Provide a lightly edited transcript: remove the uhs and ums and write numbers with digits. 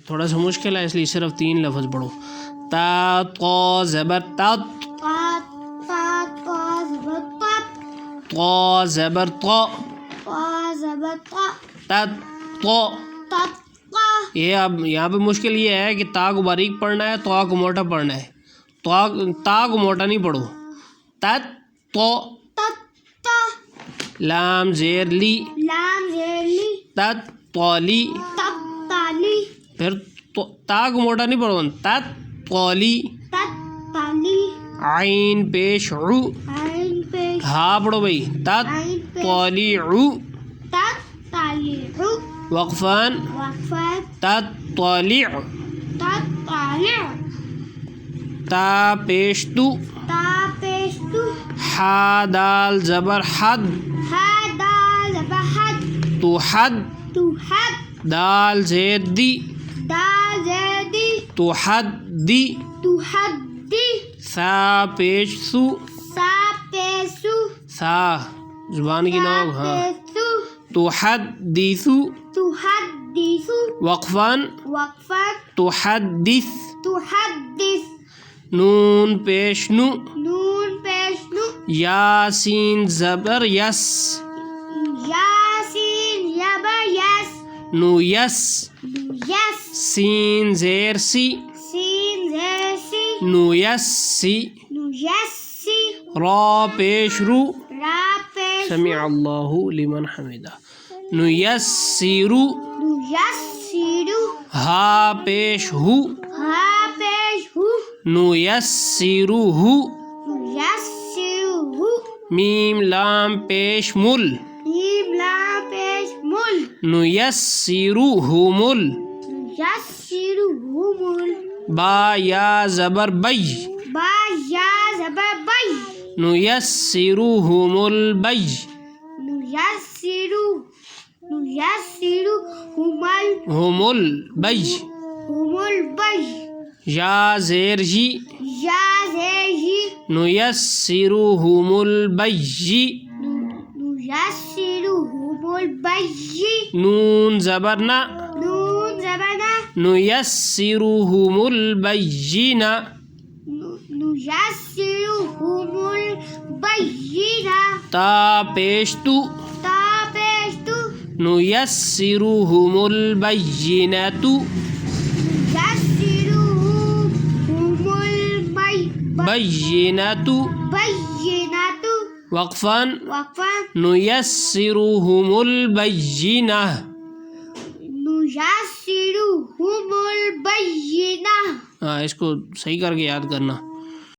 تھوڑا سا مشکل ہے اس لیے صرف 3 لفظ پڑھو. تا طا زبر تات، طا زبر طا، تت طا. یہ اب یہاں پہ مشکل یہ ہے کہ تا کو باریک پڑھنا ہے، طا کو موٹا پڑھنا ہے. تا کو موٹا نہیں پڑھو. تت طا. لام زیر لی، تت طالی. پھر تا کو موٹا نہیں پڑھو. تت طالی. عین پیش عو، ہا پڑھو بھائی. تت طالیعو. وقفان تت طالیع. تا پیش تو، حا دال زبر حد، تو حد. دال زیر دی، تو حد دی. سا پیش سو، سا زبان کی نوک. ہاں. تو حد دی سو. وقفان تحدث. نون پیش نو، یاسین زبر یس، نو یس. سین زیر سی، نو یس سی. را پیش رو، سمع اللہ لمن حمدہ، نو یس سیرو. ہا پیش ہو، نو یس سیرو ہو. میم لام پیش مل، نو یس سیرو ہو مل. با یا زبر بی، نو یس سیرو ہو مل بی. ہومل بی. یا زیر جی، نو یس سیرو ہومل بی. نون زبر نا، نو یس سیرو ہومل بینا. تا پیش تو، نو یس سیرو ہومل بیناتو. بیناتو. وقفان نو یس سیرو ہومل بینہ. ہاں اس کو صحیح کر کے یاد کرنا.